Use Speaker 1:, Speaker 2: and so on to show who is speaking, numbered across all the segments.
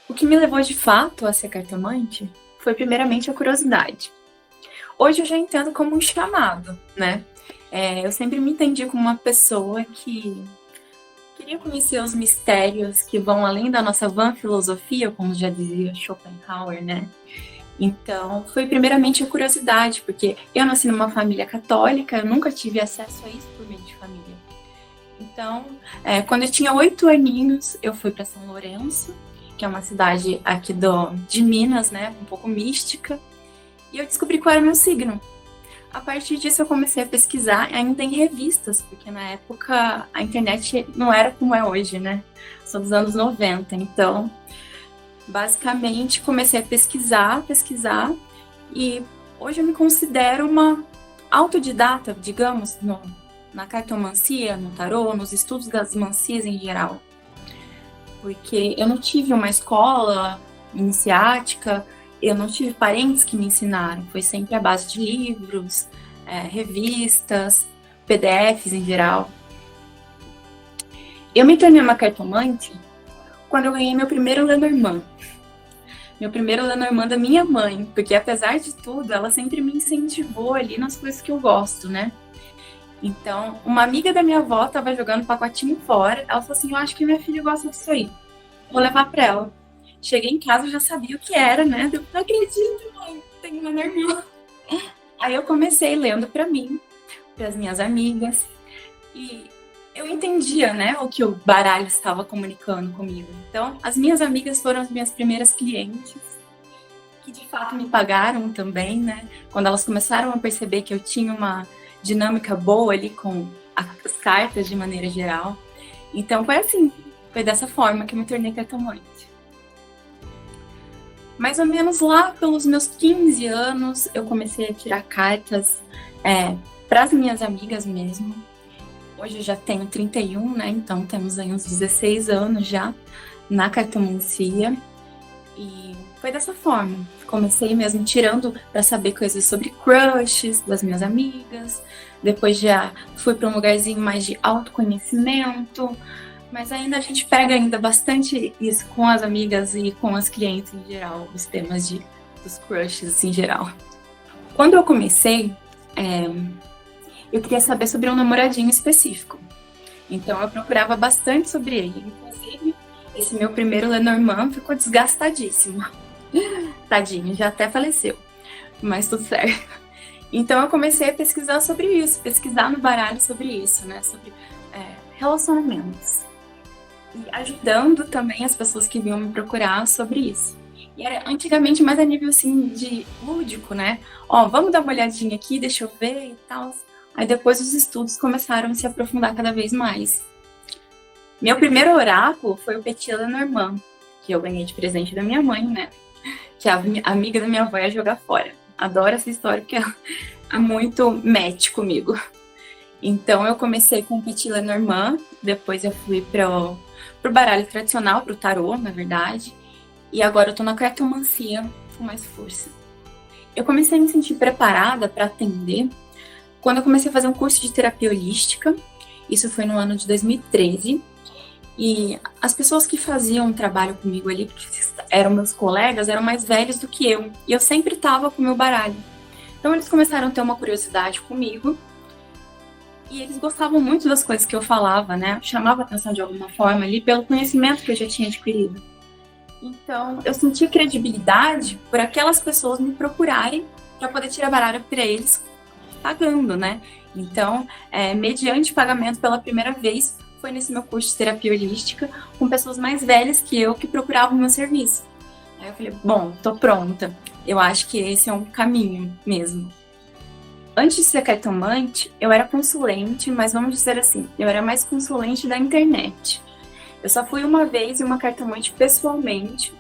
Speaker 1: O que me levou de fato a ser cartomante foi primeiramente a curiosidade. Hoje eu já entendo como um chamado, né? Eu sempre me entendi como uma pessoa que queria conhecer os mistérios que vão além da nossa vã filosofia, como já dizia Schopenhauer, né? Então, foi primeiramente a curiosidade, porque eu nasci numa família católica, eu nunca tive acesso a isso por meio de família. Então, quando eu tinha 8 aninhos, eu fui para São Lourenço, que é uma cidade aqui de Minas, né, um pouco mística, e eu descobri qual era o meu signo. A partir disso, eu comecei a pesquisar ainda em revistas, porque na época a internet não era como é hoje, né? São dos anos 90. Então, basicamente, comecei a pesquisar, e hoje eu me considero uma autodidata, digamos, na cartomancia, no tarô, nos estudos das mancias em geral. Porque eu não tive uma escola iniciática, eu não tive parentes que me ensinaram, foi sempre a base de livros, revistas, PDFs em geral. Eu me tornei uma cartomante quando eu ganhei meu primeiro Lenormand. Meu primeiro Lenormand da minha mãe, porque apesar de tudo, ela sempre me incentivou ali nas coisas que eu gosto, né? Então, uma amiga da minha avó estava jogando pacotinho fora, ela falou assim, eu acho que minha filha gosta disso aí, vou levar para ela. Cheguei em casa, eu já sabia o que era, né? Eu não acredito, mãe, tem uma Lenormand. Aí eu comecei lendo para mim, para as minhas amigas, e eu entendia, né, o que o baralho estava comunicando comigo. Então, as minhas amigas foram as minhas primeiras clientes, que de fato me pagaram também, né? Quando elas começaram a perceber que eu tinha uma dinâmica boa ali com as cartas de maneira geral. Então, foi assim, foi dessa forma que eu me tornei cartomante. Mais ou menos lá pelos meus 15 anos, eu comecei a tirar cartas para as minhas amigas mesmo. Hoje eu já tenho 31, né? Então temos aí uns 16 anos já na cartomancia. E foi dessa forma. Comecei mesmo tirando para saber coisas sobre crushes das minhas amigas. Depois já fui para um lugarzinho mais de autoconhecimento. Mas ainda a gente pega ainda bastante isso com as amigas e com as clientes em geral, os temas dos crushes em geral. Quando eu comecei, eu queria saber sobre um namoradinho específico. Então eu procurava bastante sobre ele. Inclusive, esse meu primeiro Lenormand ficou desgastadíssimo. Tadinho, já até faleceu. Mas tudo certo. Então eu comecei a pesquisar sobre isso, pesquisar no baralho sobre isso, né? Sobre relacionamentos. E ajudando também as pessoas que vinham me procurar sobre isso. E era antigamente mais a nível assim de lúdico, né? Ó, vamos dar uma olhadinha aqui, deixa eu ver e tal. Aí depois os estudos começaram a se aprofundar cada vez mais. Meu primeiro oráculo foi o Petit Lenormand, que eu ganhei de presente da minha mãe, né? Que a amiga da minha avó ia jogar fora. Adoro essa história porque ela é muito match comigo. Então eu comecei com o Petit Lenormand, depois eu fui pro baralho tradicional, pro tarô, na verdade. E agora eu tô na cartomancia com mais força. Eu comecei a me sentir preparada para atender quando eu comecei a fazer um curso de terapia holística. Isso foi no ano de 2013. E as pessoas que faziam um trabalho comigo ali, que eram meus colegas, eram mais velhos do que eu. E eu sempre estava com o meu baralho. Então eles começaram a ter uma curiosidade comigo. E eles gostavam muito das coisas que eu falava, né? Chamava atenção de alguma forma ali pelo conhecimento que eu já tinha adquirido. Então, eu senti credibilidade por aquelas pessoas me procurarem para poder tirar baralho para eles pagando, né? Então, mediante pagamento pela primeira vez, foi nesse meu curso de terapia holística com pessoas mais velhas que eu que procuravam o meu serviço. Aí eu falei, bom, tô pronta. Eu acho que esse é um caminho mesmo. Antes de ser cartomante, eu era consulente, mas vamos dizer assim, eu era mais consulente da internet. Eu só fui uma vez uma cartomante pessoalmente.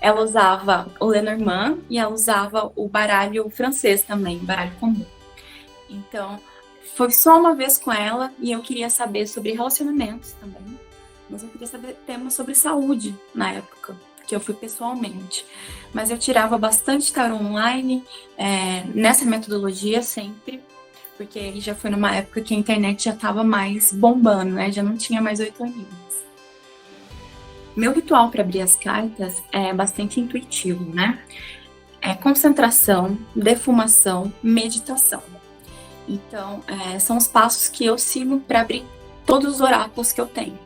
Speaker 1: Ela usava o Lenormand e ela usava o baralho francês também, baralho comum. Então, foi só uma vez com ela e eu queria saber sobre relacionamentos também. Mas eu queria saber temas sobre saúde na época, que eu fui pessoalmente. Mas eu tirava bastante tarô online, nessa metodologia sempre, porque aí já foi numa época que a internet já estava mais bombando, né? Já não tinha mais 8 aninhos. Meu ritual para abrir as cartas é bastante intuitivo, né? É concentração, defumação, meditação. Então, são os passos que eu sigo para abrir todos os oráculos que eu tenho.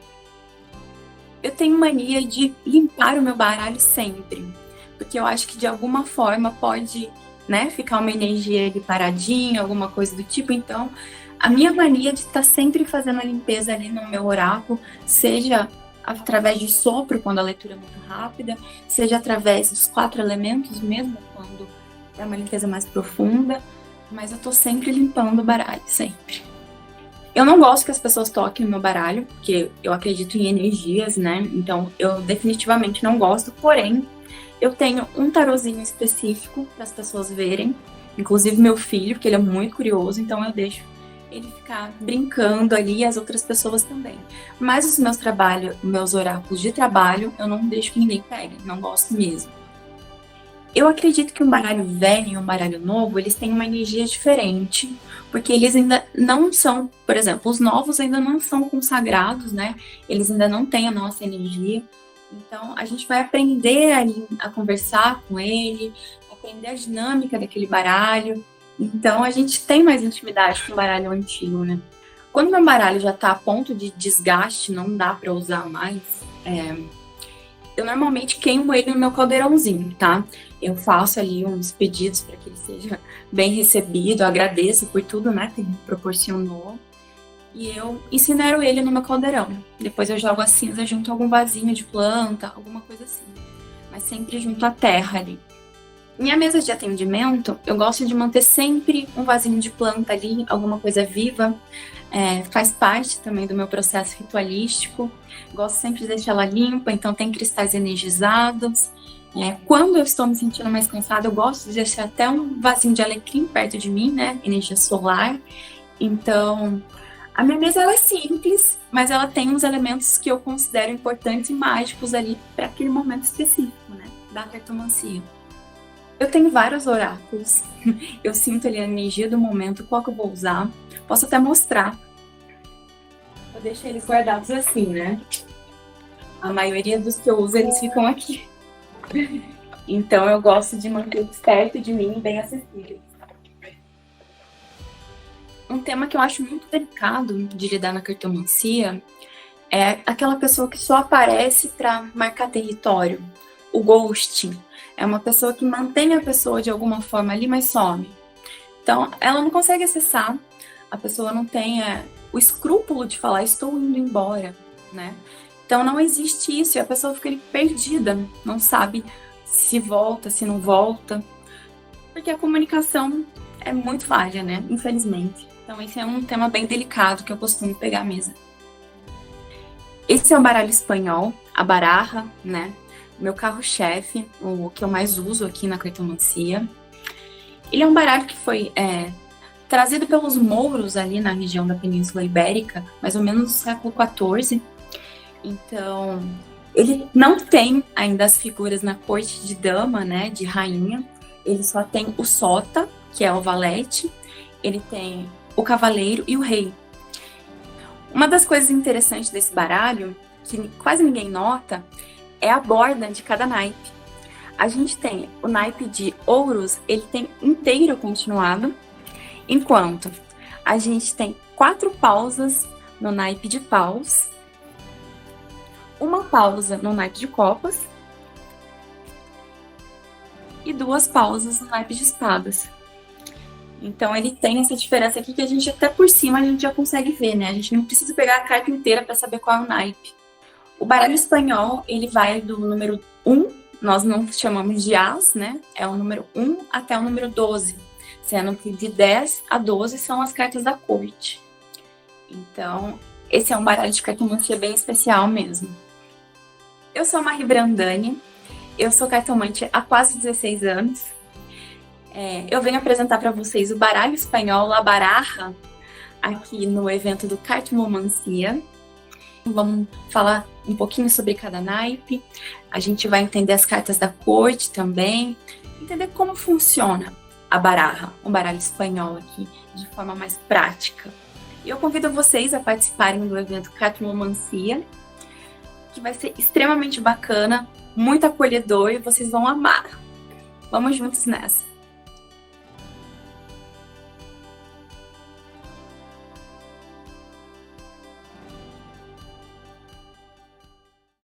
Speaker 1: Eu tenho mania de limpar o meu baralho sempre, porque eu acho que de alguma forma pode, né, ficar uma energia ali paradinha, alguma coisa do tipo. Então, a minha mania de estar sempre fazendo a limpeza ali no meu oráculo, seja através de sopro, quando a leitura é muito rápida, seja através dos 4 elementos mesmo, quando é uma limpeza mais profunda, mas eu tô sempre limpando o baralho, sempre. Eu não gosto que as pessoas toquem no meu baralho, porque eu acredito em energias, né? Então, eu definitivamente não gosto, porém, eu tenho um tarozinho específico para as pessoas verem, inclusive meu filho, porque ele é muito curioso, então eu deixo ele ficar brincando ali e as outras pessoas também. Mas os meus oráculos de trabalho, eu não deixo que ninguém pegue, não gosto mesmo. Eu acredito que um baralho velho e um baralho novo, eles têm uma energia diferente, porque eles ainda não são, por exemplo, os novos ainda não são consagrados, né? Eles ainda não têm a nossa energia. Então, a gente vai aprender a conversar com ele, aprender a dinâmica daquele baralho. Então, a gente tem mais intimidade com o baralho antigo, né? Quando meu baralho já está a ponto de desgaste, não dá para usar mais, eu normalmente queimo ele no meu caldeirãozinho, tá? Eu faço ali uns pedidos para que ele seja bem recebido, eu agradeço por tudo, né, que ele me proporcionou. E eu incinero ele no meu caldeirão. Depois eu jogo a cinza junto a algum vasinho de planta, alguma coisa assim. Mas sempre junto à terra ali. Minha mesa de atendimento, eu gosto de manter sempre um vasinho de planta ali, alguma coisa viva. Faz parte também do meu processo ritualístico. Gosto sempre de deixar ela limpa, então tem cristais energizados. Quando eu estou me sentindo mais cansada, eu gosto de deixar até um vasinho de alecrim perto de mim, né? Energia solar. Então, a minha mesa ela é simples, mas ela tem uns elementos que eu considero importantes e mágicos ali para aquele momento específico, né? Da cartomancia. Eu tenho vários oráculos. Eu sinto ali a energia do momento, qual que eu vou usar. Posso até mostrar. Eu deixo eles guardados assim, né? A maioria dos que eu uso, eles ficam aqui. Então eu gosto de manter eles perto de mim, bem acessíveis. Um tema que eu acho muito delicado de lidar na cartomancia é aquela pessoa que só aparece para marcar território. O ghosting. É uma pessoa que mantém a pessoa de alguma forma ali, mas some. Então, ela não consegue acessar, a pessoa não tem o escrúpulo de falar, estou indo embora, né? Então, não existe isso e a pessoa fica ali perdida, não sabe se volta, se não volta, porque a comunicação é muito falha, né? Infelizmente. Então, esse é um tema bem delicado que eu costumo pegar à mesa. Esse é o baralho espanhol, a baraja, né? Meu carro-chefe, o que eu mais uso aqui na cartomancia. Ele é um baralho que foi trazido pelos mouros ali na região da Península Ibérica, mais ou menos no século XIV. Então, ele não tem ainda as figuras na corte de dama, né, de rainha. Ele só tem o sota, que é o valete. Ele tem o cavaleiro e o rei. Uma das coisas interessantes desse baralho, que quase ninguém nota, é a borda de cada naipe. A gente tem o naipe de ouros, ele tem inteiro continuado, enquanto a gente tem 4 pausas no naipe de paus, uma pausa no naipe de copas e 2 pausas no naipe de espadas. Então ele tem essa diferença aqui que a gente até por cima a gente já consegue ver, né? A gente não precisa pegar a carta inteira para saber qual é o naipe. O baralho espanhol, ele vai do número 1, nós não chamamos de as, né? É o número 1 até o número 12, sendo que de 10 a 12 são as cartas da corte. Então, esse é um baralho de cartomancia bem especial mesmo. Eu sou a Marie Brandani, eu sou cartomante há quase 16 anos. Eu venho apresentar para vocês o baralho espanhol La Baraja, aqui no evento do Cartomancia. Vamos falar um pouquinho sobre cada naipe, a gente vai entender as cartas da corte também, entender como funciona a baraja, um baralho espanhol aqui, de forma mais prática. E eu convido vocês a participarem do evento Cartomancia, que vai ser extremamente bacana, muito acolhedor e vocês vão amar. Vamos juntos nessa!